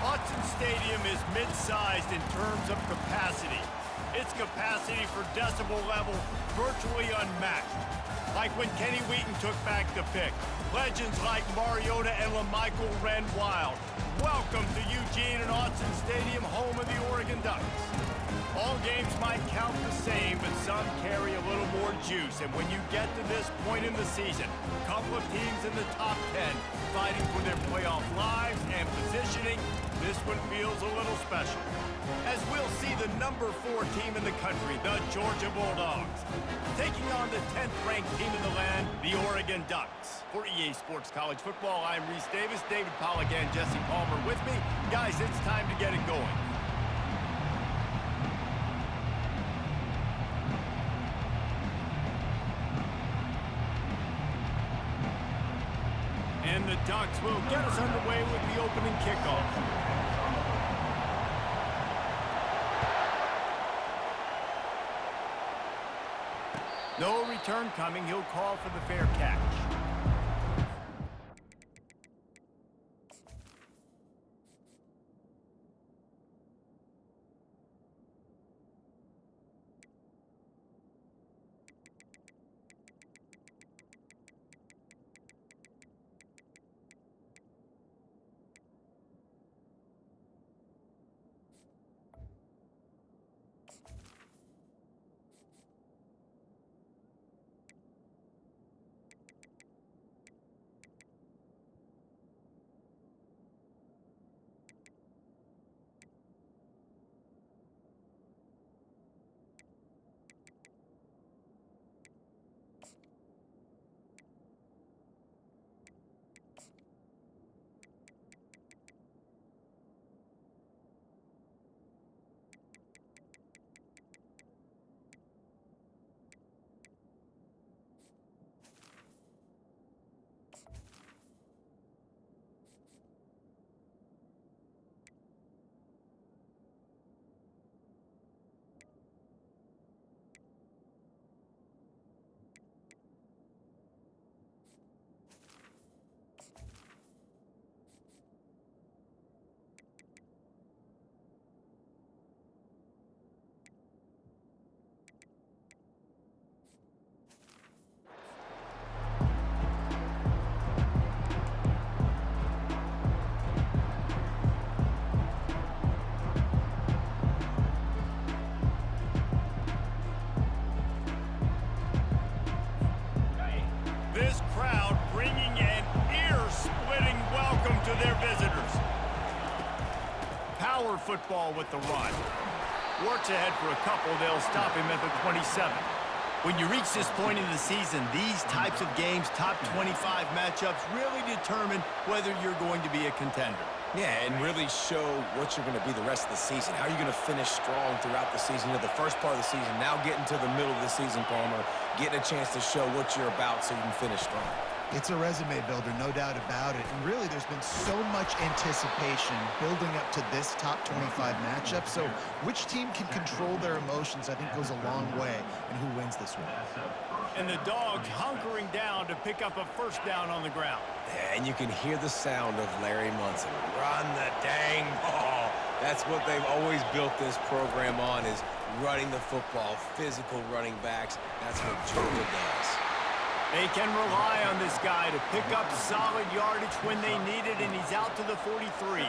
Autzen Stadium is mid-sized in terms of capacity. Its capacity for decibel level virtually unmatched. Like when Kenny Wheaton took back the pick. Legends like Mariota and LaMichael ran wild. Welcome to Eugene and Autzen Stadium, home of the Oregon Ducks. All games might count the same, but some carry a little more juice. And when you get to this point in the season, a couple of teams in the top 10 fighting for their playoff lives and positioning, this one feels a little special. As we'll see the number 4 team in the country, the Georgia Bulldogs, taking on the 10th ranked team in the land, the Oregon Ducks. For EA Sports College Football, I'm Reese Davis, David Pollack and Jesse Palmer with me. Guys, it's time to get it going. And the Ducks will get us underway with the opening kickoff. No return coming. He'll call for the fair catch. This crowd bringing an ear-splitting welcome to their visitors. Power football with the run. Works ahead for a couple. They'll stop him at the 27. When you reach this point in the season, these types of games, top 25 matchups, really determine whether you're going to be a contender. Yeah, and really show what you're going to be the rest of the season. How are you going to finish strong throughout the season? You know, the first part of the season, now getting to the middle of the season, Palmer, getting a chance to show what you're about so you can finish strong. It's a resume builder, no doubt about it. And really, there's been so much anticipation building up to this top 25 matchup. So which team can control their emotions, I think, goes a long way in who wins this one. And the Dogs hunkering down to pick up a first down on the ground. Yeah, and you can hear the sound of Larry Munson. Run the dang ball. That's what they've always built this program on, is running the football, physical running backs. That's what Georgia does. They can rely on this guy to pick up solid yardage when they need it, and he's out to the 43.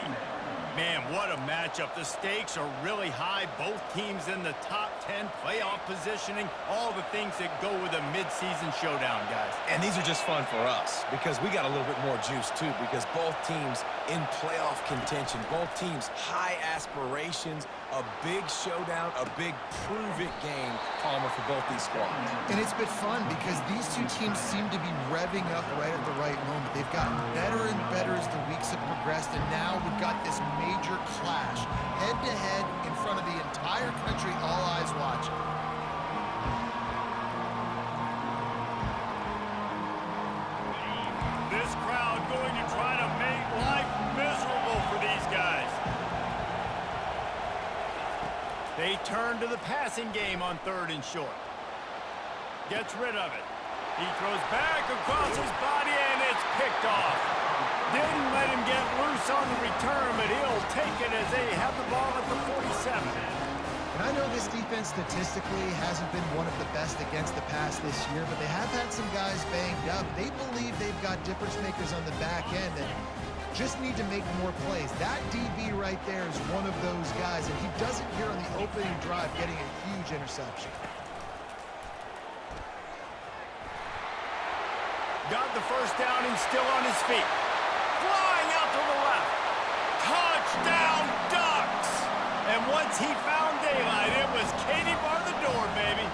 Man, what a matchup. The stakes are really high. Both teams in the top 10, playoff positioning, all the things that go with a midseason showdown, guys. And these are just fun for us because we got a little bit more juice, too, because both teams in playoff contention, both teams high aspirations, a big showdown, a big prove-it game, Palmer, for both these squads. And it's been fun because these two teams seem to be revving up right at the right moment. They've gotten better and better as the weeks have progressed, and now we've got this major clash, head-to-head in front of the entire country, all eyes watching. This crowd going to try to make life miserable for these guys. They turn to the passing game on 3rd and short. Gets rid of it. He throws back across his body, and it's picked off. Didn't let him get loose on the return, but he'll take it as they have the ball at the 47. And I know this defense statistically hasn't been one of the best against the pass this year, but they have had some guys banged up. They believe they've got difference makers on the back end that just need to make more plays. That DB right there is one of those guys, and he does it here on the opening drive, getting a huge interception. Got the first down and still on his feet. Flying out to the left. Touchdown, Ducks! And once he found daylight, it was Katie bar the door, baby.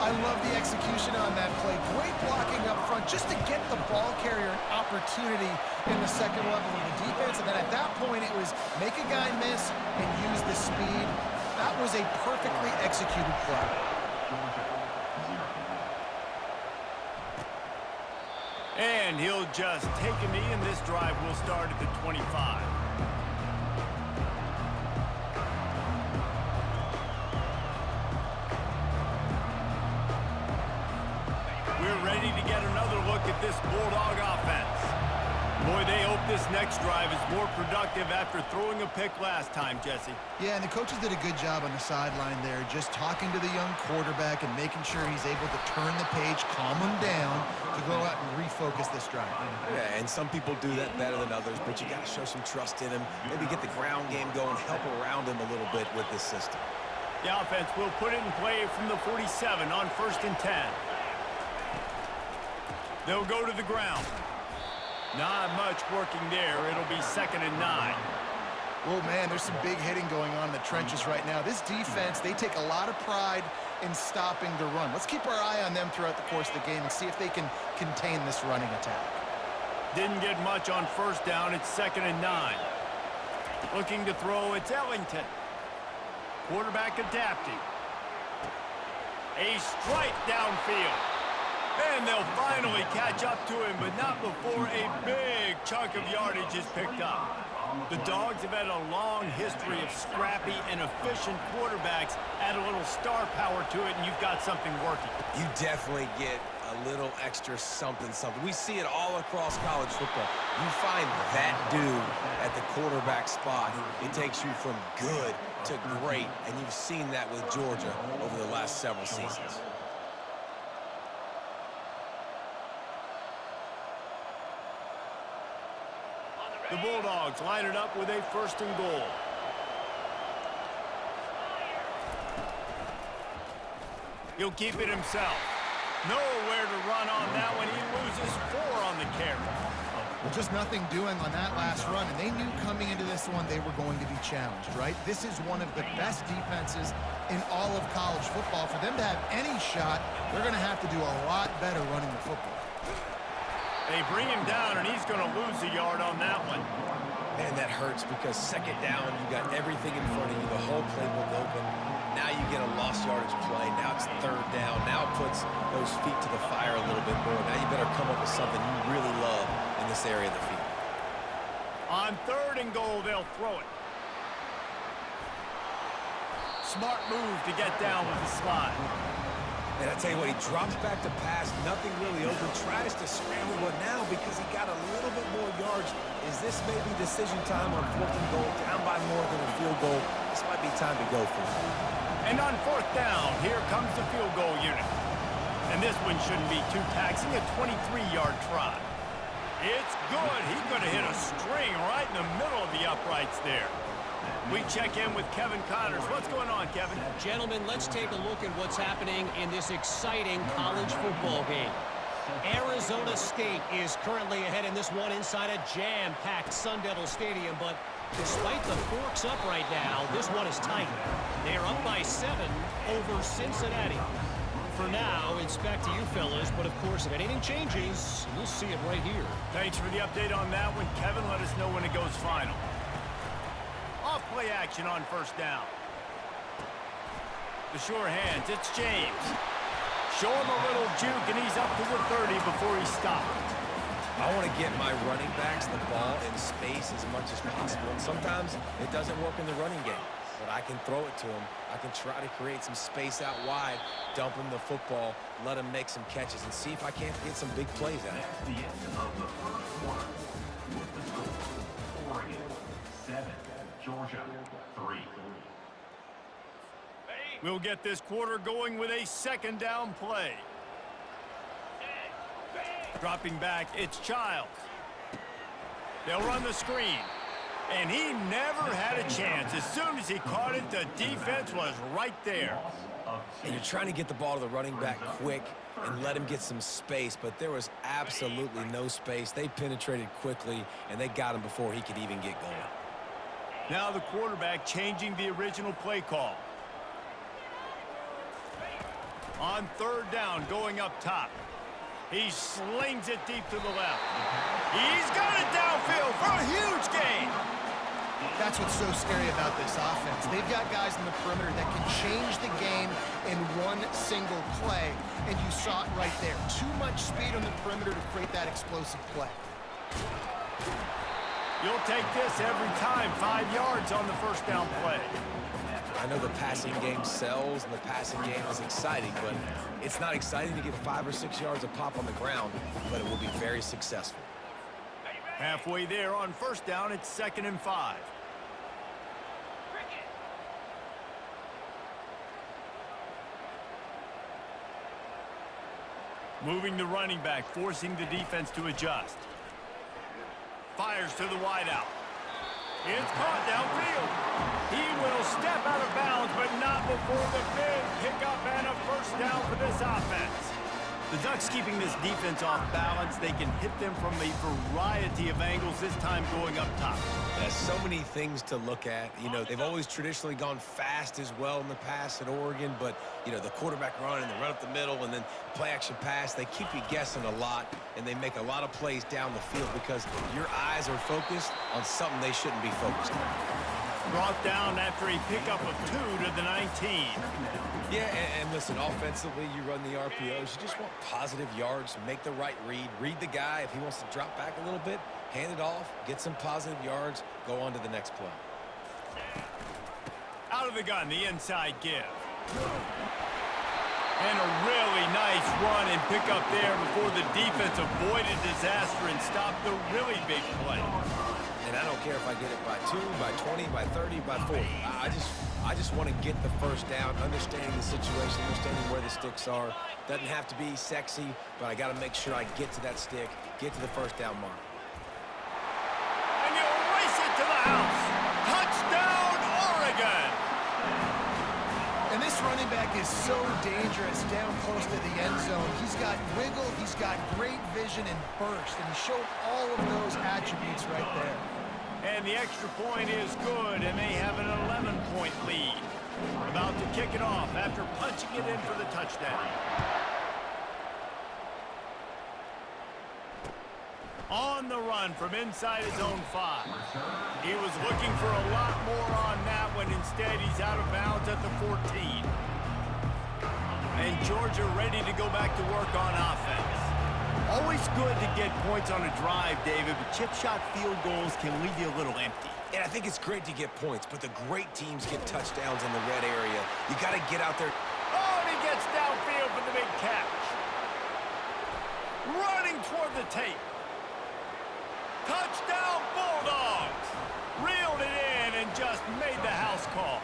I love the execution on that play. Great blocking up front just to get the ball carrier an opportunity in the second level of the defense. And then at that point, it was make a guy miss and use the speed. That was a perfectly executed play. And he'll just take a knee, and this drive will start at the 25. We're ready to get another look at this Bulldog offense. Boy, they hope this next drive is more productive after throwing a pick last time, Jesse. Yeah, and the coaches did a good job on the sideline there, just talking to the young quarterback and making sure he's able to turn the page, calm him down, to go out and refocus this drive. Yeah, and some people do that better than others, but you got to show some trust in him, maybe get the ground game going, help around him a little bit with this system. The offense will put it in play from the 47 on 1st and 10. They'll go to the ground. Not much working there. It'll be 2nd and 9. Oh, man, there's some big hitting going on in the trenches right now. This defense, they take a lot of pride in stopping the run. Let's keep our eye on them throughout the course of the game and see if they can contain this running attack. Didn't get much on 1st down. It's 2nd and 9. Looking to throw, it's Ellington. Quarterback adapting. A strike downfield. And they'll finally catch up to him, but not before a big chunk of yardage is picked up. The Dogs have had a long history of scrappy and efficient quarterbacks. Add a little star power to it, and you've got something working. You definitely get a little extra something. We see it all across college football. You find that dude at the quarterback spot, it takes you from good to great, and you've seen that with Georgia over the last several seasons. The Bulldogs line it up with a 1st and goal. He'll keep it himself. Nowhere to run on that one. He loses 4 on the carry. Well, just nothing doing on that last run, and they knew coming into this one they were going to be challenged, right? This is one of the best defenses in all of college football. For them to have any shot, they're going to have to do a lot better running the football. They bring him down, and he's going to lose a yard on that one. Man, that hurts because 2nd down, you got everything in front of you, the whole playbook open. Now you get a lost yardage play. Now it's 3rd down. Now it puts those feet to the fire a little bit more. Now you better come up with something you really love in this area of the field. On 3rd and goal, they'll throw it. Smart move to get down with the slide. And I tell you what, he drops back to pass, nothing really open, tries to scramble, but now because he got a little bit more yards, is this maybe decision time on 4th and goal, down by more than a field goal? This might be time to go for him. And on 4th down, here comes the field goal unit. And this one shouldn't be too taxing, a 23-yard try. It's good. He could have hit a string right in the middle of the uprights there. We check in with Kevin Connors. What's going on, Kevin? Gentlemen, let's take a look at what's happening in this exciting college football game. Arizona State is currently ahead in this one inside a jam-packed Sun Devil Stadium, but despite the forks up right now, this one is tight. They are up by 7 over Cincinnati. For now, it's back to you fellas, but of course, if anything changes, you'll see it right here. Thanks for the update on that one, Kevin. Let us know when it goes final. Off play action on 1st down. The sure hands, it's James. Show him a little juke, and he's up to the 30 before he stopped. I want to get my running backs the ball in space as much as possible, and sometimes it doesn't work in the running game. but I can throw it to him. I can try to create some space out wide, dump him the football, let him make some catches, and see if I can't get some big plays out of it. That's the end of the first quarter. With the score, Oregon 7, Georgia 3. We'll get this quarter going with a second down play. Dropping back, it's Childs. They'll run the screen. And he never had a chance. As soon as he caught it, the defense was right there. And you're trying to get the ball to the running back quick and let him get some space, but there was absolutely no space. They penetrated quickly, and they got him before he could even get going. Now the quarterback changing the original play call. On third down, going up top. He slings it deep to the left. He's got it downfield for a huge gain. That's what's so scary about this offense. They've got guys in the perimeter that can change the game in one single play, and you saw it right there. Too much speed on the perimeter to create that explosive play. You'll take this every time. 5 yards on the first down play. I know the passing game sells and the passing game is exciting, but it's not exciting to get 5 or 6 yards of pop on the ground, but it will be very successful. Halfway there on first down, it's 2nd and 5. Moving the running back, forcing the defense to adjust. Fires to the wideout. It's caught downfield. He will step out of bounds, but not before the big pickup and a first down for this offense. The Ducks keeping this defense off balance. They can hit them from a variety of angles, this time going up top. There's so many things to look at. You know, they've always traditionally gone fast as well in the past at Oregon, but, you know, the quarterback run and the run up the middle and then play action pass, they keep you guessing a lot, and they make a lot of plays down the field because your eyes are focused on something they shouldn't be focused on. Brought down after a pickup of 2 to the 19. Yeah, and listen, offensively, you run the RPOs. You just want positive yards, make the right read the guy. If he wants to drop back a little bit, hand it off, get some positive yards, go on to the next play. Out of the gun, the inside give. And a really nice run and pickup there before the defense avoided disaster and stopped the really big play. And I don't care if I get it by 2, by 20, by 30, by 40. I just want to get the first down, understanding the situation, understanding where the sticks are. Doesn't have to be sexy, but I got to make sure I get to that stick, get to the first down mark. And you race it to the house. Touchdown, Oregon! And this running back is so dangerous down close to the end zone. He's got wiggle, he's got great vision and burst, and he showed all of those attributes right there. And the extra point is good, and they have an 11-point lead. About to kick it off after punching it in for the touchdown. On the run from inside his own 5. He was looking for a lot more on that one. Instead, he's out of bounds at the 14. And Georgia ready to go back to work on offense. Always good to get points on a drive, David, but chip shot field goals can leave you a little empty. And I think it's great to get points, but the great teams get touchdowns in the red area. You got to get out there. Oh, and he gets downfield for the big catch. Running toward the tape. Touchdown, Bulldogs! Reeled it in and just made the house call.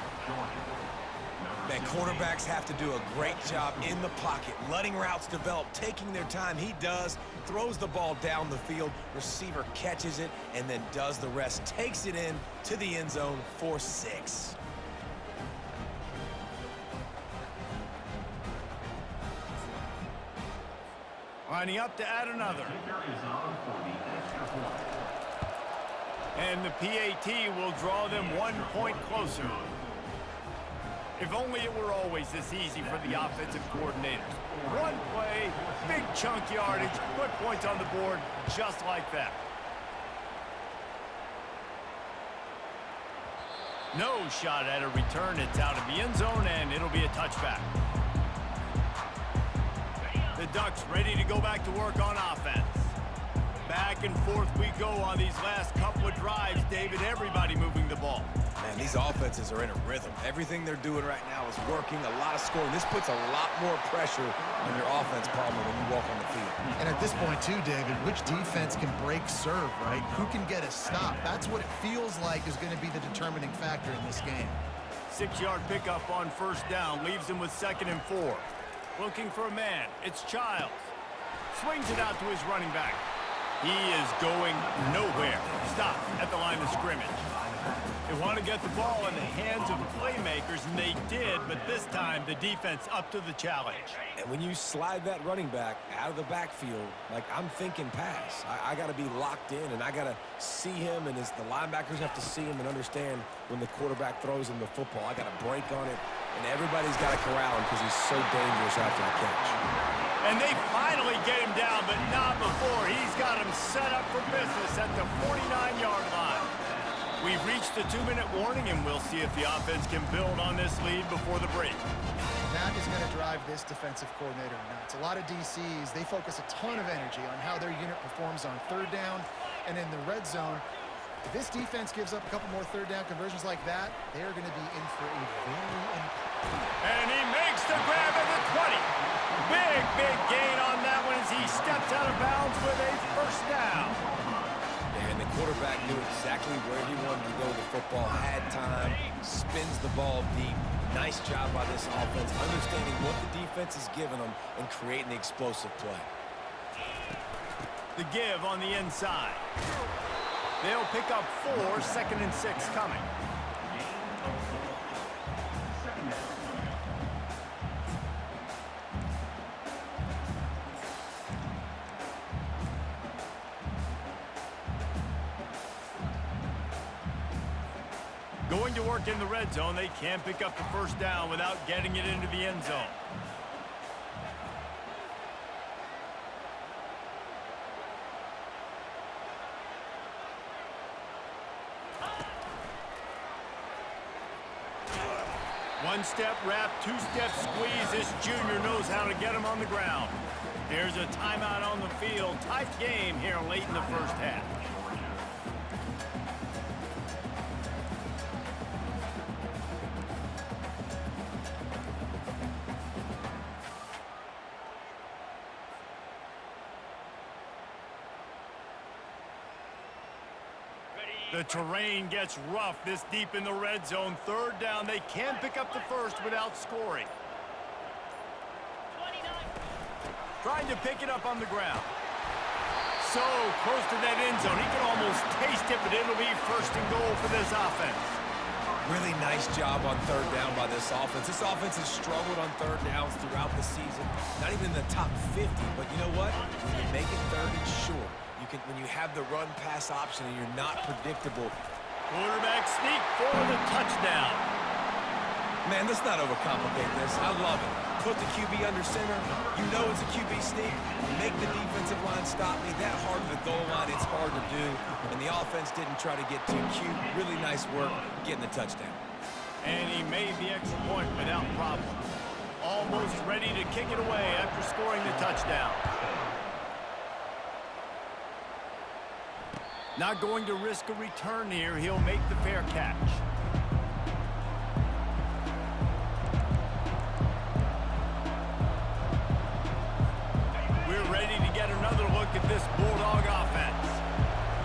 Man, quarterbacks have to do a great job in the pocket, letting routes develop, taking their time. He does, throws the ball down the field, receiver catches it, and then does the rest. Takes it in to the end zone for 6. Lining up to add another. And the PAT will draw them 1 point closer. If only it were always this easy for the offensive coordinators. One play, big chunk yardage, put points on the board just like that. No shot at a return. It's out of the end zone, and it'll be a touchback. The Ducks ready to go back to work on offense. Back and forth we go on these last couple of drives, David. Everybody moving the ball. Man, these These offenses are in a rhythm. Everything they're doing right now is working, a lot of scoring. This puts a lot more pressure on your offense, Palmer, when you walk on the field. And at this point, too, David, which defense can break serve, right? Who can get a stop? That's what it feels like is going to be the determining factor in this game. 6-yard pickup on first down leaves him with 2nd and 4. Looking for a man. It's Childs. Swings it out to his running back. He is going nowhere. Stop at the line of scrimmage. They want to get the ball in the hands of the playmakers, and they did, but this time the defense up to the challenge. And when you slide that running back out of the backfield, like I'm thinking pass, I got to be locked in, and I got to see him, and the linebackers have to see him and understand when the quarterback throws him the football. I got to break on it, and everybody's got to corral him because he's so dangerous after the catch. And they finally get him down, but not before. He's got him set up for business at the 49-yard line. We've reached the 2-minute warning, and we'll see if the offense can build on this lead before the break. That is going to drive this defensive coordinator nuts. A lot of DCs, they focus a ton of energy on how their unit performs on 3rd down and in the red zone. If this defense gives up a couple more 3rd down conversions like that, they are going to be in for a very important. And he makes the grab at the 20. Big gain on that one as he steps out of bounds with a first down. And the quarterback knew exactly where he wanted to go with the football, had time, spins the ball deep. Nice job by this offense, understanding what the defense is giving them and creating the explosive play. The give on the inside. They'll pick up 4, 2nd and 6 coming. Going to work in the red zone, they can't pick up the first down without getting it into the end zone. One-step wrap, two-step squeeze. This junior knows how to get him on the ground. There's a timeout on the field. Tight game here late in the first half. The terrain gets rough this deep in the red zone. 3rd down. They can pick up the first without scoring. Trying to pick it up on the ground. So close to that end zone. He can almost taste it, but it'll be 1st and goal for this offense. Really nice job on 3rd down by this offense. This offense has struggled on 3rd downs throughout the season. Not even in the top 50, but you know what? When you make it 3rd and short, when you have the run-pass option and you're not predictable. Quarterback sneak for the touchdown. Man, let's not overcomplicate this. I love it. Put the QB under center. You know it's a QB sneak. Make the defensive line stop me. That hard to the goal line, it's hard to do. And the offense didn't try to get too cute. Really nice work getting the touchdown. And he made the extra point without problem. Almost ready to kick it away after scoring the touchdown. Not going to risk a return here. He'll make the fair catch. We're ready to get another look at this Bulldog offense.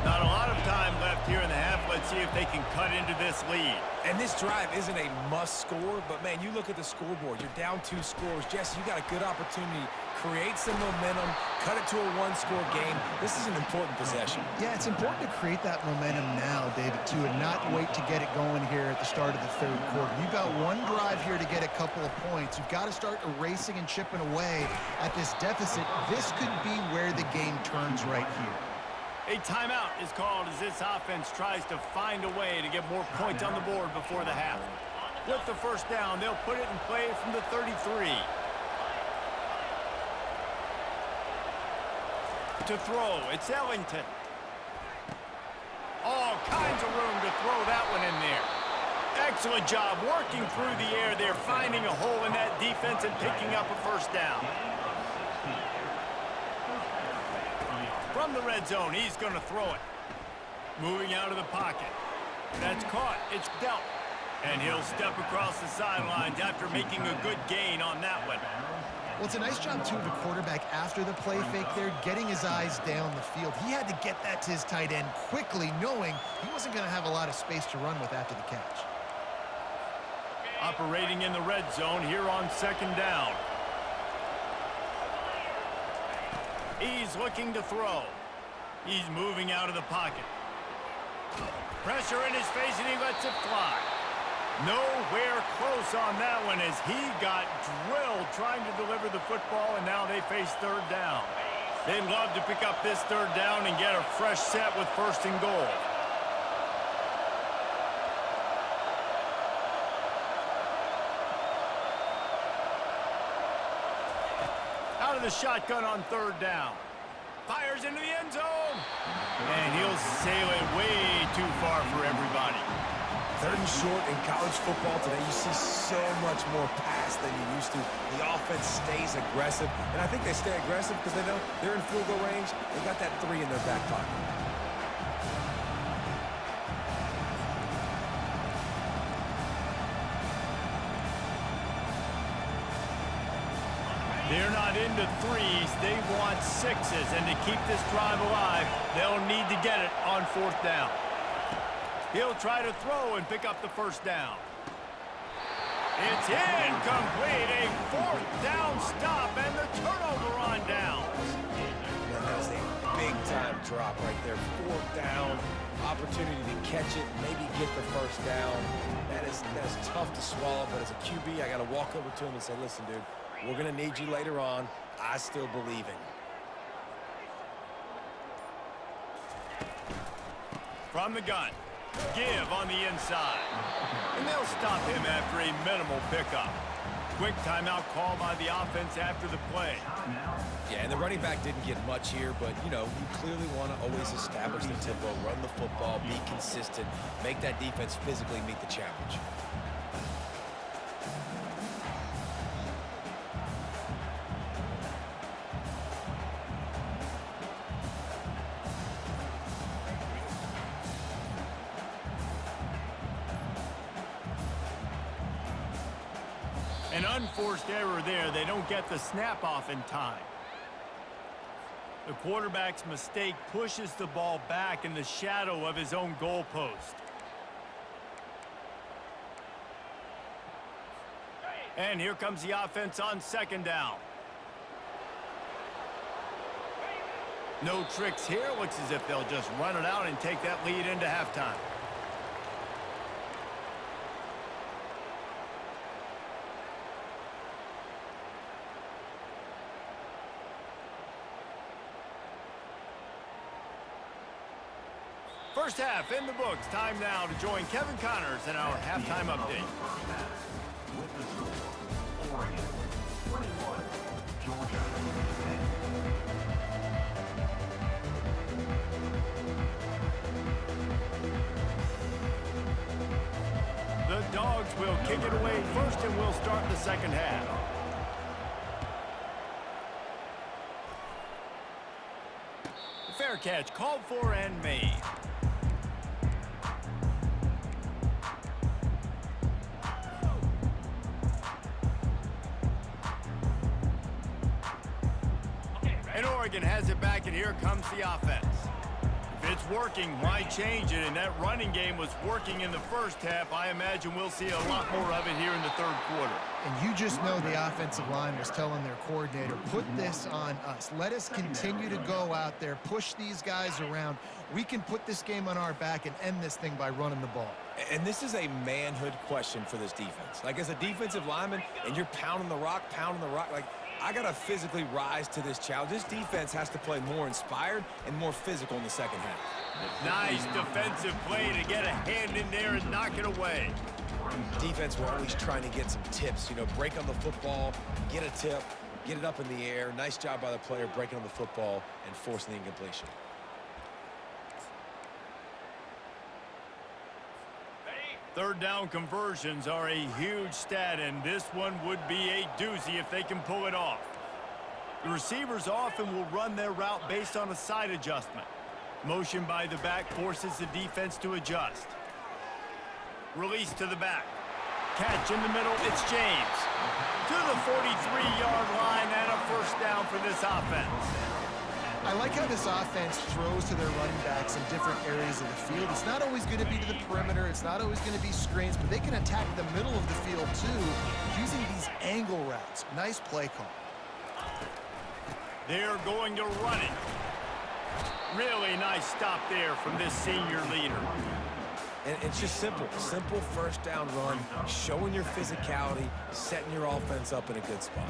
Not a lot of time left here in the half. Let's see if they can cut into this lead. And this drive isn't a must score, but man, you look at the scoreboard. You're down 2 scores. Jesse, you got a good opportunity. Create some momentum. Cut it to a 1-score game. This is an important possession. Yeah, it's important to create that momentum now, David, too, and not wait to get it going here at the start of the 3rd quarter. You've got one drive here to get a couple of points. You've got to start erasing and chipping away at this deficit. This could be where the game turns right here. A timeout is called as this offense tries to find a way to get more points on the board before the half. With the first down, they'll put it in play from the 33. To throw, it's Ellington. All kinds of room to throw that one in there. Excellent job working through the air there, finding a hole in that defense and picking up a first down. From the red zone, he's going to throw it. Moving out of the pocket. That's caught. It's dealt. And he'll step across the sidelines after making a good gain on that one. Well, it's a nice job, too, of the quarterback after the play fake there, getting his eyes down the field. He had to get that to his tight end quickly, knowing he wasn't going to have a lot of space to run with after the catch. Operating in the red zone here on second down. He's looking to throw. He's moving out of the pocket. Pressure in his face, and he lets it fly. Nowhere close on that one as he got drilled trying to deliver the football, and now they face third down. They'd love to pick up this third down and get a fresh set with first and goal. Out of the shotgun on third down. Fires into the end zone. And he'll sail it way too far for everybody. Third and short in college football today, you see so much more pass than you used to. The offense stays aggressive, and I think they stay aggressive because they know they're in field goal range. They got that 3 in their back pocket. They're not into 3s, they want 6s, and to keep this drive alive, they'll need to get it on fourth down. He'll try to throw and pick up the first down. It's incomplete, a fourth down stop, and the turnover on downs. Man, that is a big-time drop right there. Fourth down, opportunity to catch it, maybe get the first down. That is tough to swallow, but as a QB, I got to walk over to him and say, listen, dude, we're going to need you later on. I still believe in you. From the gun. Give on the inside. And they'll stop him after a minimal pickup. Quick timeout call by the offense after the play. Yeah, and the running back didn't get much here, but, you know, you clearly want to always establish the tempo, run the football, be consistent, make that defense physically meet the challenge. An unforced error there. They don't get the snap off in time. The quarterback's mistake pushes the ball back in the shadow of his own goalpost. And here comes the offense on second down. No tricks here. Looks as if they'll just run it out and take that lead into halftime. First half in the books. Time now to join Kevin Connors in our halftime update. With the score, Oregon 21, Georgia 10. The Dogs will kick it away first, and we'll start the second half. Fair catch called for and made. And Oregon has it back, and here comes the offense. If it's working, why change it? And that running game was working in the first half. I imagine we'll see a lot more of it here in the third quarter. And you just know the offensive line was telling their coordinator, put this on us. Let us continue to go out there, push these guys around. We can put this game on our back and end this thing by running the ball. And this is a manhood question for this defense. Like, as a defensive lineman, and you're pounding the rock, like, I got to physically rise to this challenge. This defense has to play more inspired and more physical in the second half. Nice defensive play to get a hand in there and knock it away. Defense, we're always trying to get some tips. You know, break on the football, get a tip, get it up in the air. Nice job by the player breaking on the football and forcing the incompletion. Third down conversions are a huge stat, and this one would be a doozy if they can pull it off. The receivers often will run their route based on a side adjustment. Motion by the back forces the defense to adjust. Release to the back. Catch in the middle, it's James. To the 43-yard line and a first down for this offense. I like how this offense throws to their running backs in different areas of the field. It's not always going to be to the perimeter. It's not always going to be screens, but they can attack the middle of the field too using these angle routes. Nice play call. They're going to run it. Really nice stop there from this senior leader. And it's just simple first down run, showing your physicality, setting your offense up in a good spot.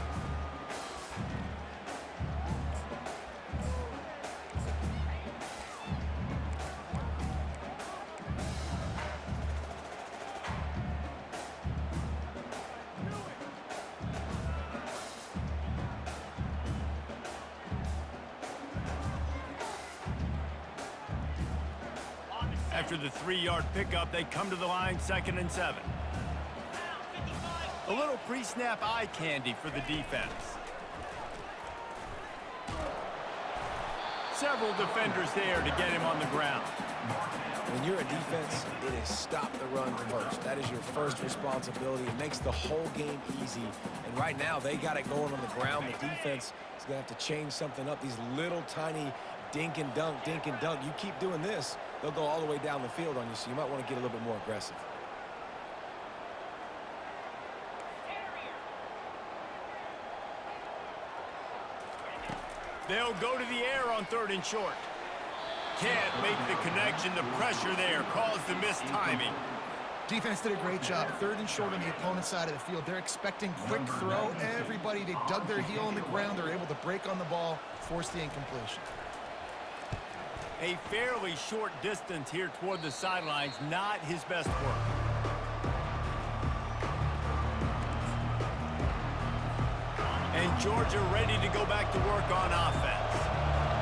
After the 3-yard pickup, they come to the line 2nd and 7. A little pre-snap eye candy for the defense. Several defenders there to get him on the ground. When you're a defense, it is stop the run first. That is your first responsibility. It makes the whole game easy. And right now, they got it going on the ground. The defense is going to have to change something up. These little tiny dink and dunk. You keep doing this, they'll go all the way down the field on you, so you might want to get a little bit more aggressive. They'll go to the air on 3rd and short. Can't make the connection. The pressure there caused the missed timing. Defense did a great job. 3rd and short on the opponent's side of the field. They're expecting quick throw. Everybody, they dug their heel on the ground. They're able to break on the ball, force the incompletion. A fairly short distance here toward the sidelines, not his best work. And Georgia ready to go back to work on offense.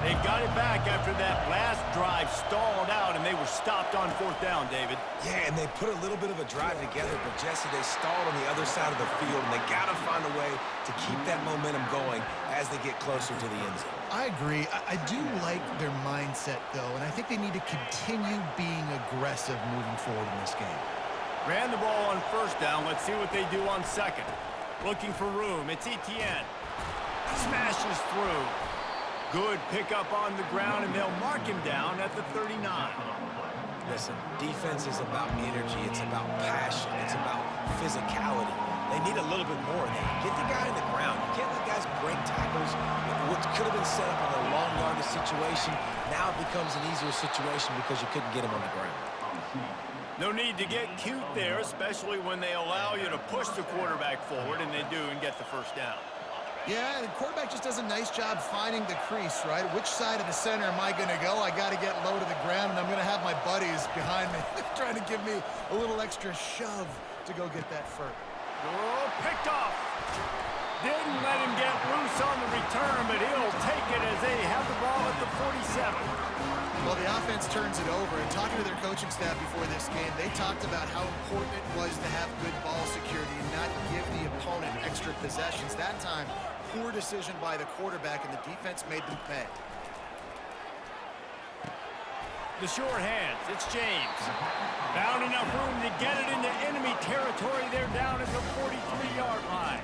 They've got it back after that last drive stalled out, and they were stopped on 4th down, David. Yeah, and they put a little bit of a drive together, but Jesse, they stalled on the other side of the field, and they got to find a way to keep that momentum going as they get closer to the end zone. I agree. I do like their mindset, though, and I think they need to continue being aggressive moving forward in this game. Ran the ball on 1st down. Let's see what they do on 2nd. Looking for room. It's Etienne. Smashes through. Good pickup on the ground, and they'll mark him down at the 39. Listen, defense is about energy. It's about passion. It's about physicality. They need a little bit more of that. Get the guy in the ground. You can't let guys break tackles. What could have been set up in a long yardage situation, now it becomes an easier situation because you couldn't get him on the ground. No need to get cute there, especially when they allow you to push the quarterback forward, and they do, and get the 1st down. Yeah, the quarterback just does a nice job finding the crease, right? Which side of the center am I going to go? I got to get low to the ground, and I'm going to have my buddies behind me trying to give me a little extra shove to go get that first. Oh, picked off. Didn't let him get loose on the return, but he'll take it as they have the ball at the 47. Well, the offense turns it over, and talking to their coaching staff before this game, they talked about how important it was to have good ball security and not give the opponent extra possessions. That time, poor decision by the quarterback, and the defense made them pay. The short hands, it's James. Found enough room to get it into enemy territory. They're down at the 43-yard line.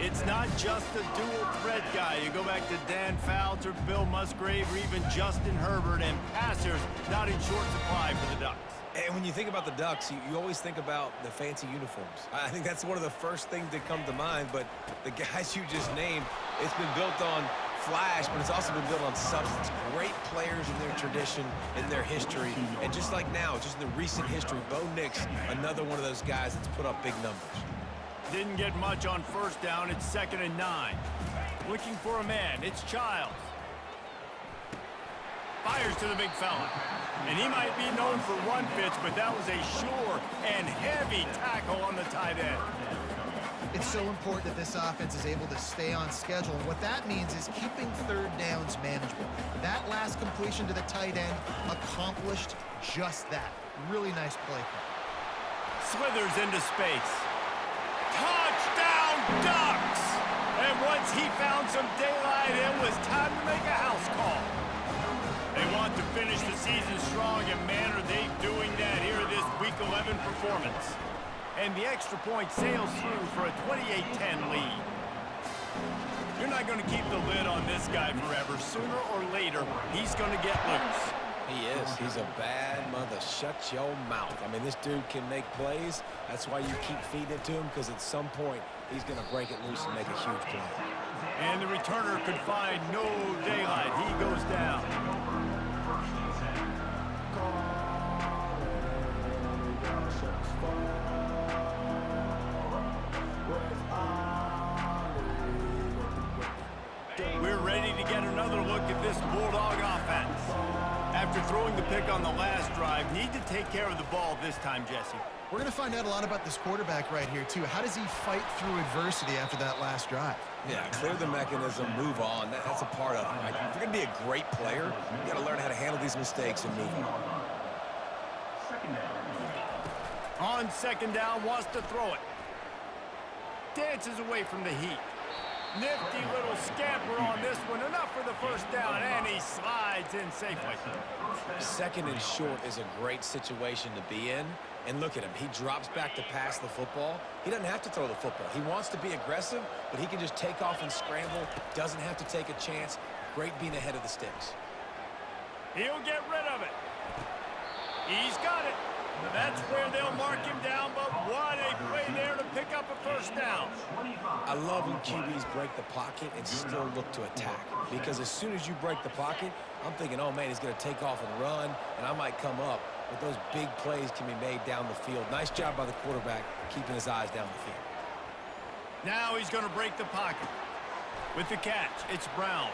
It's not just a dual threat guy. You go back to Dan Fouts or Bill Musgrave or even Justin Herbert, and passers not in short supply for the Ducks. And when you think about the Ducks, you always think about the fancy uniforms. I think that's one of the first things that come to mind, but the guys you just named, it's been built on flash, but it's also been built on substance. Great players in their tradition, in their history, and just like now, just in the recent history, Bo Nix, another one of those guys that's put up big numbers. Didn't get much on 1st down. It's 2nd and 9. Looking for a man. It's Childs. Fires to the big fella. And he might be known for one pitch, but that was a sure and heavy tackle on the tight end. It's so important that this offense is able to stay on schedule. And what that means is keeping 3rd downs manageable. That last completion to the tight end accomplished just that. Really nice play. Slithers into space. Touchdown, Ducks! And once he found some daylight, it was time to make a house call. They want to finish the season strong, and man, are they doing that here in this Week 11 performance. And the extra point sails through for a 28-10 lead. You're not going to keep the lid on this guy forever. Sooner or later, he's going to get loose. He is. He's a bad mother. Shut your mouth. I mean, this dude can make plays. That's why you keep feeding it to him, because at some point, he's going to break it loose and make a huge play. And the returner could find no daylight. He goes down. We're ready to get another look at this Bulldog offense. After throwing the pick on the last drive, need to take care of the ball this time, Jesse. We're going to find out a lot about this quarterback right here, too. How does he fight through adversity after that last drive? Yeah, clear the mechanism, move on. That's a part of it. Right? If you're going to be a great player, you got to learn how to handle these mistakes and move on. On second down, wants to throw it. Dances away from the heat. Nifty little scamper on this one. Enough for the first down, and he slides in safely. Second and short is a great situation to be in. And look at him. He drops back to pass the football. He doesn't have to throw the football. He wants to be aggressive, but he can just take off and scramble. Doesn't have to take a chance. Great being ahead of the sticks. He'll get rid of it. He's got it. That's where they'll mark him down, but what a play there to pick up a first down. I love when QBs break the pocket and still look to attack. Because as soon as you break the pocket, I'm thinking, oh, man, he's going to take off and run, and I might come up. But those big plays can be made down the field. Nice job by the quarterback keeping his eyes down the field. Now he's going to break the pocket. With the catch, it's Brown.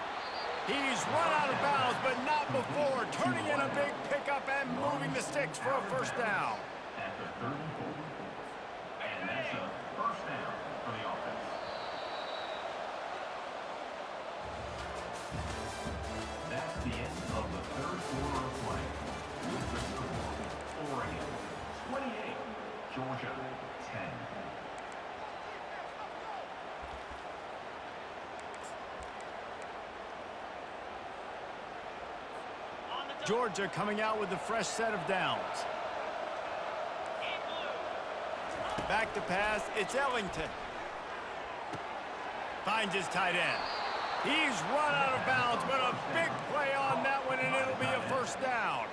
He's run out of bounds, but not before turning in a big pickup and moving the sticks for a first down. At the 3rd and 4. And that's a first down for the offense. That's the end of the 3rd quarter of play. With the score, Oregon 28, Georgia 10. Georgia coming out with a fresh set of downs. Back to pass, it's Ellington. Finds his tight end. He's run out of bounds, but a big play on that one, and it'll be a first down.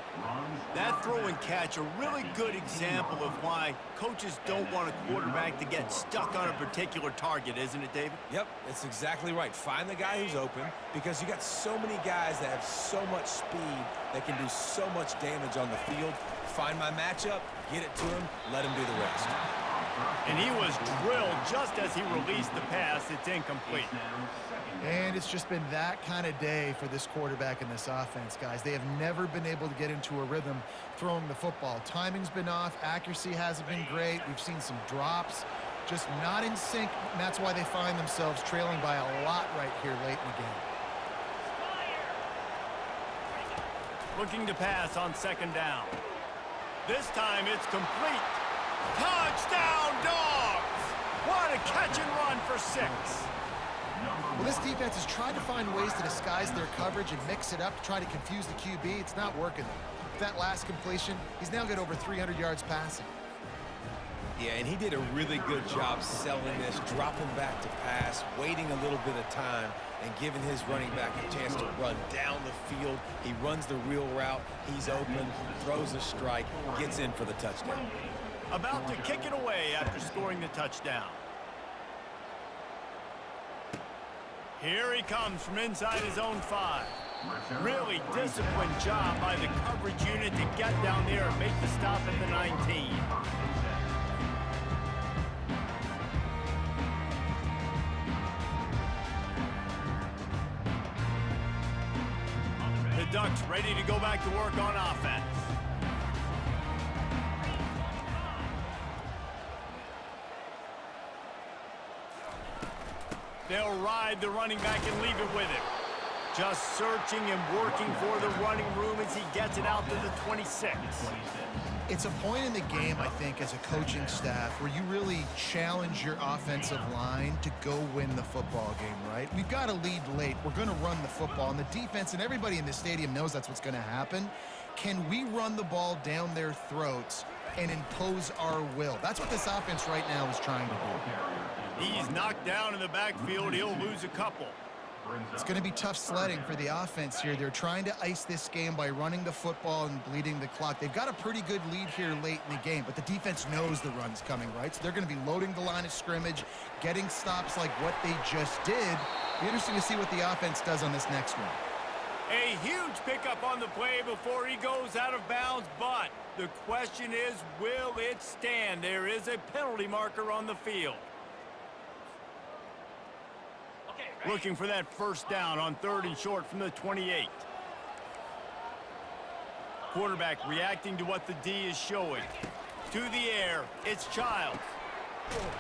That throw and catch, a really good example of why coaches don't want a quarterback to get stuck on a particular target, isn't it, David? Yep, that's exactly right. Find the guy who's open, because you got so many guys that have so much speed that can do so much damage on the field. Find my matchup, get it to him, let him do the rest. And he was drilled just as he released the pass. It's incomplete. And it's just been that kind of day for this quarterback and this offense, guys. They have never been able to get into a rhythm throwing the football. Timing's been off. Accuracy hasn't been great. We've seen some drops. Just not in sync, and that's why they find themselves trailing by a lot right here late in the game. Looking to pass on second down. This time it's complete. Touchdown, Dogs! What a catch and run for 6. Well, this defense has tried to find ways to disguise their coverage and mix it up to try to confuse the QB. It's not working. With that last completion, he's now got over 300 yards passing. Yeah, and he did a really good job selling this, dropping back to pass, waiting a little bit of time, and giving his running back a chance to run down the field. He runs the real route. He's open, throws a strike, gets in for the touchdown. About to kick it away after scoring the touchdown. Here he comes from inside his own 5. Really disciplined job by the coverage unit to get down there and make the stop at the 19. The Ducks ready to go back to work on offense. They'll ride the running back and leave it with him. Just searching and working for the running room as he gets it out to the 26. It's a point in the game, I think, as a coaching staff where you really challenge your offensive line to go win the football game, right? We've got to lead late. We're going to run the football. And the defense and everybody in the stadium knows that's what's going to happen. Can we run the ball down their throats and impose our will? That's what this offense right now is trying to do. He's knocked down in the backfield. He'll lose a couple. It's going to be tough sledding for the offense here. They're trying to ice this game by running the football and bleeding the clock. They've got a pretty good lead here late in the game, but the defense knows the run's coming, right? So they're going to be loading the line of scrimmage, getting stops like what they just did. Be interesting to see what the offense does on this next one. A huge pickup on the play before he goes out of bounds, but the question is, will it stand? There is a penalty marker on the field. Looking for that first down on 3rd and short from the 28. Quarterback reacting to what the D is showing. To the air, it's Childs.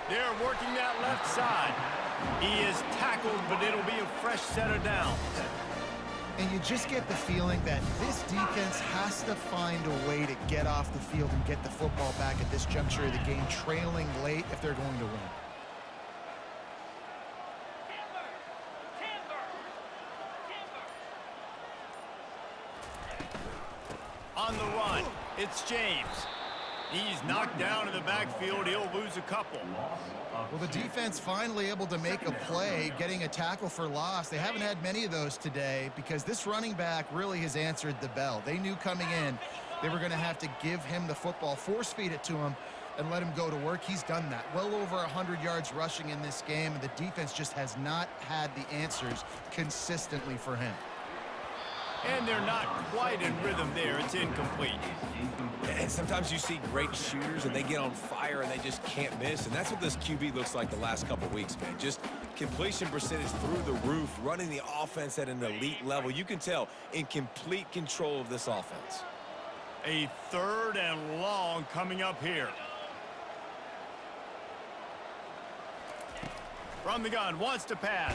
They're working that left side. He is tackled, but it'll be a fresh set of downs. And you just get the feeling that this defense has to find a way to get off the field and get the football back at this juncture of the game, trailing late if they're going to win. On the run, it's James. He's knocked down in the backfield. He'll lose a couple. Well, the defense finally able to make a play, getting a tackle for loss. They haven't had many of those today because this running back really has answered the bell. They knew coming in they were going to have to give him the football, force feed it to him, and let him go to work. He's done that. Well over 100 yards rushing in this game, and the defense just has not had the answers consistently for him. And they're not quite in rhythm there. It's incomplete. And sometimes you see great shooters and they get on fire and they just can't miss. And that's what this QB looks like the last couple weeks, man. Just completion percentage through the roof, running the offense at an elite level. You can tell in complete control of this offense. A 3rd and long coming up here. From the gun, wants to pass.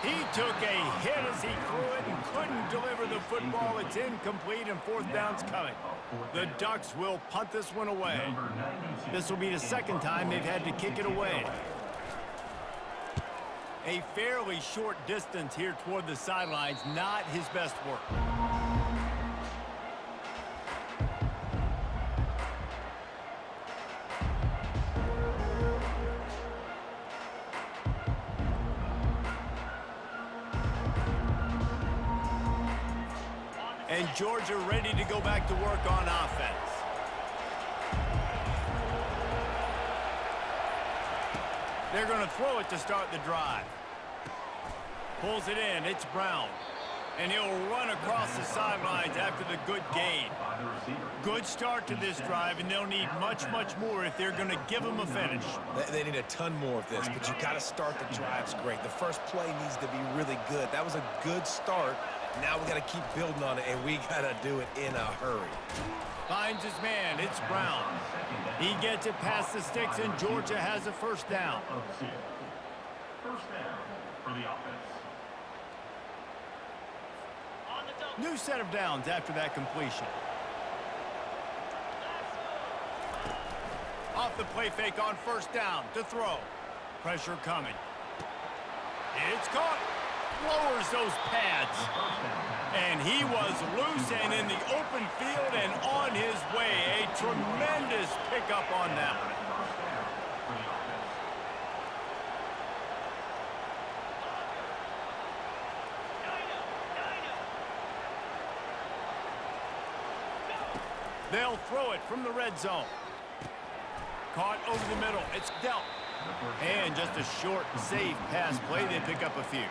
He took a hit as he threw it and couldn't deliver the football. It's incomplete and 4th down's coming. The Ducks will punt this one away. This will be the 2nd time they've had to kick it away. A fairly short distance here toward the sidelines, not his best work. And Georgia ready to go back to work on offense. They're going to throw it to start the drive. Pulls it in. It's Brown. And he'll run across the sidelines after the good gain. Good start to this drive, and they'll need much, much more if they're going to give them a finish. They need a ton more of this, but you got to start the drives great. The first play needs to be really good. That was a good start. Now we got to keep building on it, and we got to do it in a hurry. Finds his man. It's Brown. He gets it past the sticks, and Georgia has a first down. First down for the offense. New set of downs after that completion. Off the play fake on first down to throw. Pressure coming. It's caught. Lowers those pads. And he was loose and in the open field and on his way. A tremendous pickup on that one. They'll throw it from the red zone. Caught over the middle. It's dealt. And just a short, safe pass play. They pick up a few.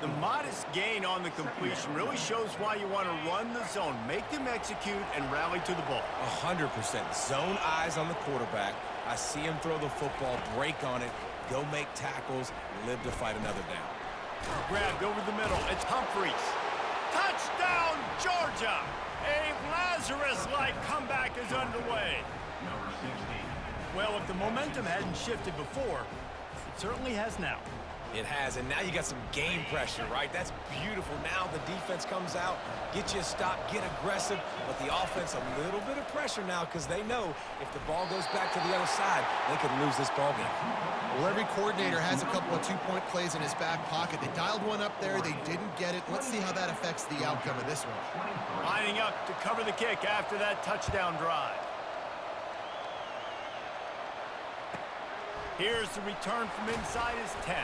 The modest gain on the completion really shows why you want to run the zone. Make them execute and rally to the ball. 100%. Zone eyes on the quarterback. I see him throw the football, break on it, go make tackles, live to fight another down. Grabbed over the middle. It's Humphreys. Touchdown, Georgia! A Lazarus-like comeback is underway. Well, if the momentum hadn't shifted before, it certainly has now. It has, and now you got some game pressure, right? That's beautiful. Now the defense comes out, get you a stop, get aggressive, but the offense a little bit of pressure now because they know if the ball goes back to the other side, they could lose this ball game. Well, every coordinator has a couple of two-point plays in his back pocket. They dialed one up there. They didn't get it. Let's see how that affects the outcome of this one. Lining up to cover the kick after that touchdown drive. Here's the return from inside his 10.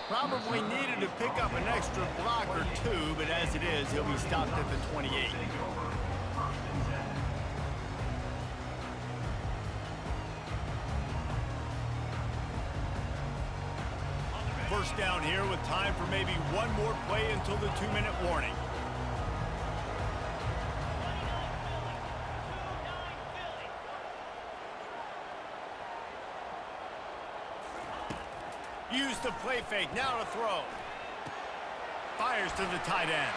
Probably needed to pick up an extra block or two, but as it is, he'll be stopped at the 28. First down here with time for maybe one more play until the 2-minute warning. Use the play fake, now to throw. Fires to the tight end.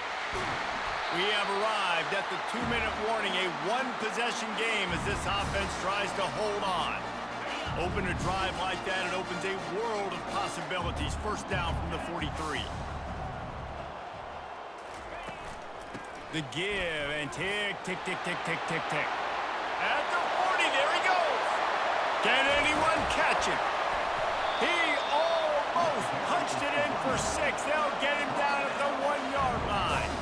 We have arrived at the 2-minute warning, a one-possession game as this offense tries to hold on. Open a drive like that, it opens a world of possibilities. First down from the 43. The give and tick, tick, tick, tick, tick, tick, tick. At the 40, there he goes. Can anyone catch it? He almost punched it in for 6. They'll get him down at the 1-yard line.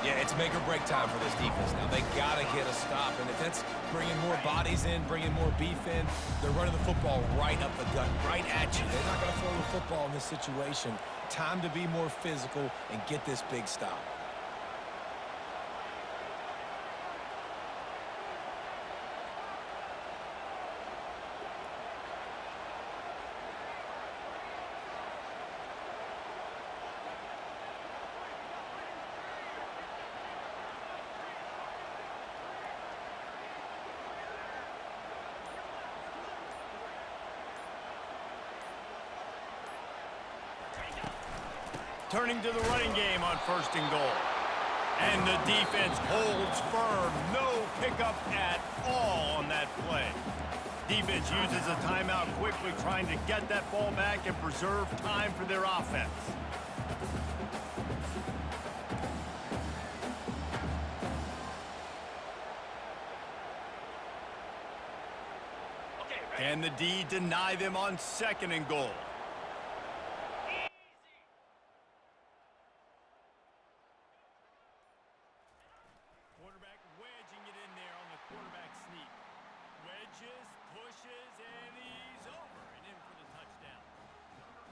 Yeah, it's make or break time for this defense now. They got to get a stop, and if that's bringing more bodies in, bringing more beef in, they're running the football right up the gut, right at you. They're not going to throw the football in this situation. Time to be more physical and get this big stop. Turning to the running game on 1st and goal. And the defense holds firm. No pickup at all on that play. Defense uses a timeout quickly, trying to get that ball back and preserve time for their offense. Can the D deny them on 2nd and goal? Quarterback wedging it in there on the quarterback sneak. Wedges, pushes, and he's over and in for the touchdown.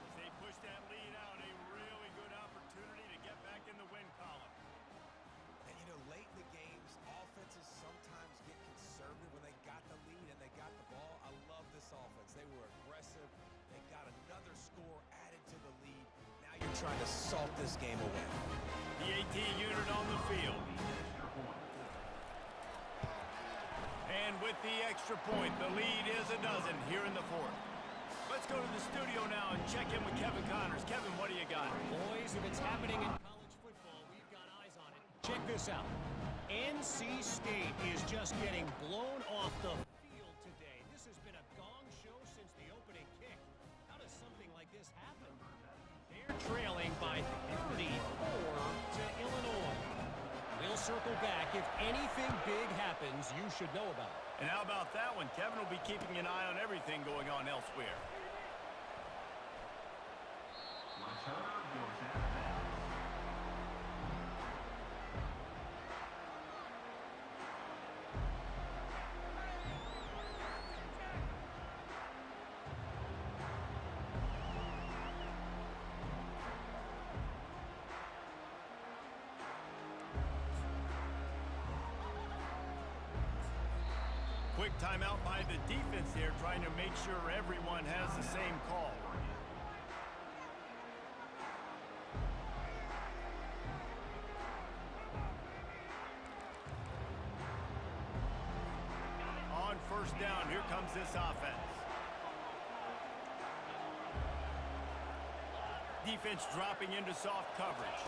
As they push that lead out, a really good opportunity to get back in the win column. And, you know, late in the games, offenses sometimes get conservative when they got the lead and they got the ball. I love this offense. They were aggressive. They got another score added to the lead. Now you're trying to salt this game away. The AT unit on the field. And with the extra point, the lead is a dozen here in the 4th. Let's go to the studio now and check in with Kevin Connors. Kevin, what do you got? Boys, if it's happening in college football, we've got eyes on it. Check this out. NC State is just getting blown off the field today. This has been a gong show since the opening kick. How does something like this happen? They're trailing by 34 to Illinois. We'll circle back. If anything big happens, you should know about it. And how about that one? Kevin will be keeping an eye on everything going on elsewhere. Return goes out of bounds. Quick timeout by the defense there, trying to make sure everyone has the same call. On 1st down, here comes this offense. Defense dropping into soft coverage.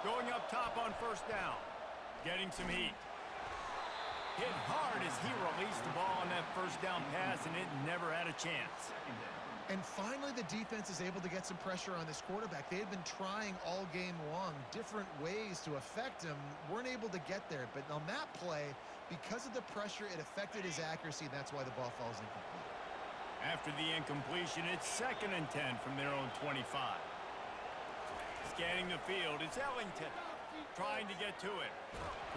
Going up top on 1st down. Getting some heat. Hit hard as he released the ball on that 1st down pass, and it never had a chance. And finally, the defense is able to get some pressure on this quarterback. They had been trying all game long different ways to affect him, weren't able to get there. But on that play, because of the pressure, it affected his accuracy, and that's why the ball falls incomplete. After the incompletion, it's 2nd and 10 from their own 25. Scanning the field, it's Ellington trying to get to it.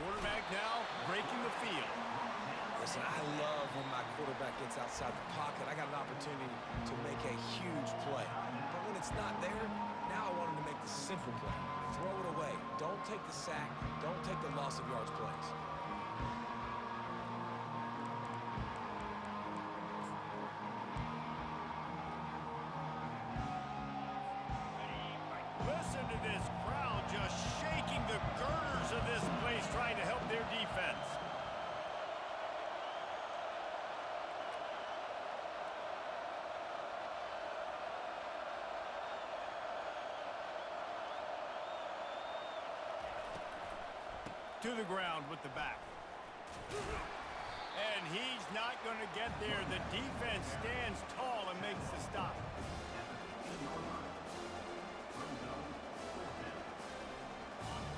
Quarterback now breaking the field. Listen, I love when my quarterback gets outside the pocket. I got an opportunity to make a huge play. But when it's not there, now I want him to make the simple play. Throw it away. Don't take the sack. Don't take the loss of yards plays. Listen to this crowd just shaking the girders of this place trying to help their defense. To the ground with the back. And he's not going to get there. The defense stands tall and makes the stop.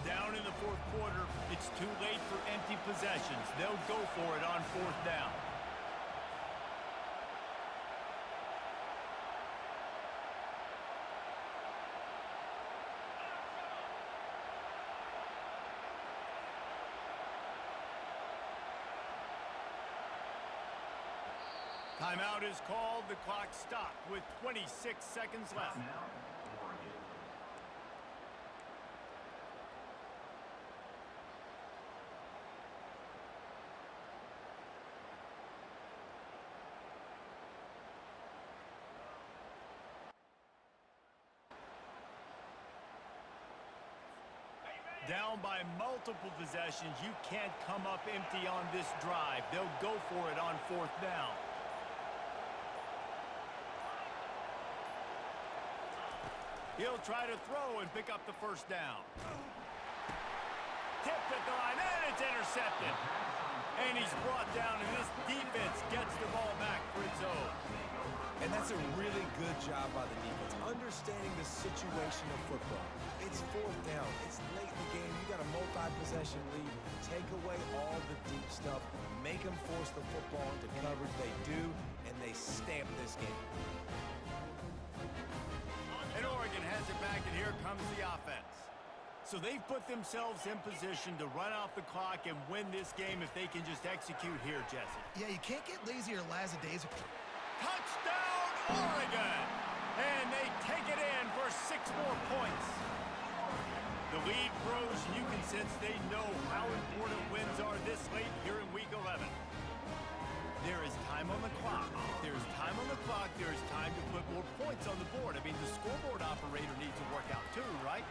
Down in the 4th quarter, it's too late for empty possessions. They'll go for it on 4th down. Timeout is called. The clock stopped with 26 seconds left. Now, Oregon. Down by multiple possessions, you can't come up empty on this drive. They'll go for it on 4th down. He'll try to throw and pick up the 1st down. Tipped at the line, and it's intercepted. And he's brought down, and this defense gets the ball back for its own. And that's a really good job by the defense, understanding the situation of football. It's 4th down. It's late in the game. You got a multi-possession lead. Take away all the deep stuff. Make them force the football into coverage. They do, and they stamp this game. And Oregon has it back, and here comes the offense. So they've put themselves in position to run out the clock and win this game if they can just execute here, Jesse. Yeah, you can't get lazy or lackadaisical. Touchdown, Oregon! And they take it in for 6 more points. The lead grows, and you can sense they know how important wins are this late here in Week 11. There is time on the clock. If there's time on the clock, there's time to put more points on the board. I mean, the scoreboard operator needs to work out too, right?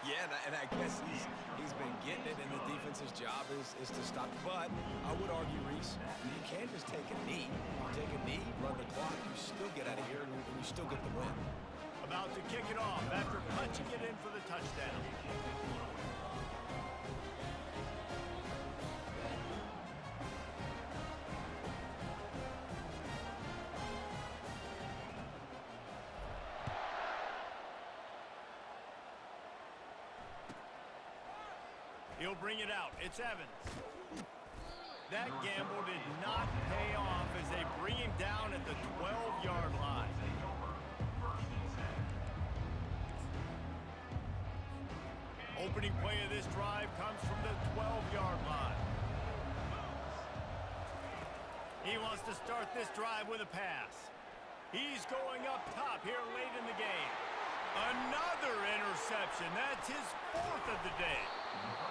Yeah, and I guess he's been getting it, and the defense's job is to stop. But I would argue, Reese, you can't just take a knee. You take a knee, run the clock, you still get out of here, and you still get the win. About to kick it off after punching it in for the touchdown. He'll bring it out. It's Evans. That gamble did not pay off as they bring him down at the 12-yard line. Opening play of this drive comes from the 12-yard line. He wants to start this drive with a pass. He's going up top here late in the game. Another interception. That's his 4th of the day.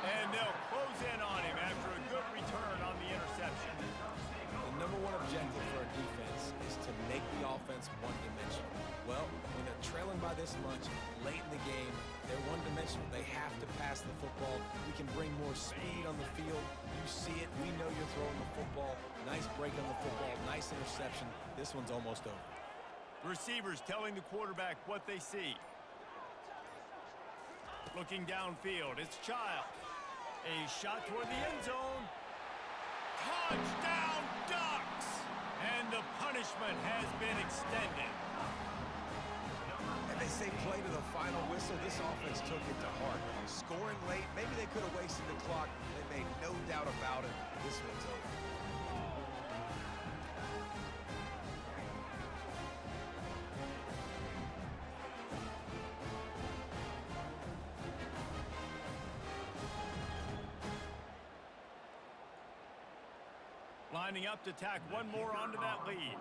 And they'll close in on him after a good return on the interception. The number one objective for a defense is to make the offense one-dimensional. Well, when they're trailing by this much, late in the game, they're one-dimensional. They have to pass the football. We can bring more speed on the field. You see it. We know you're throwing the football. Nice break on the football. Nice interception. This one's almost over. Receivers telling the quarterback what they see. Looking downfield, it's Child. A shot toward the end zone. Touchdown, Ducks! And the punishment has been extended. they say play to the final whistle. This offense took it to heart. Scoring late, maybe they could have wasted the clock. They made no doubt about it. This one's over. Lining up to tack one more onto that lead.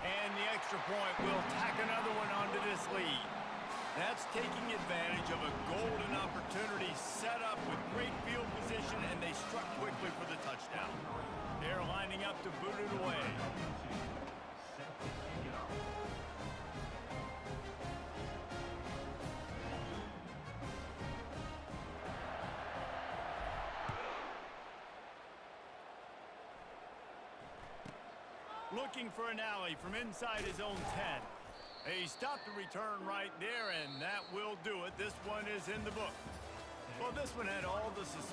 And the extra point will tack another one onto this lead. That's taking advantage of a golden opportunity set up with great field position, and they struck quickly for the touchdown. They're lining up to boot it away. Looking for an alley from inside his own 10. He stopped the return right there, and that will do it. This one is in the book. Well, this one had all the suspense.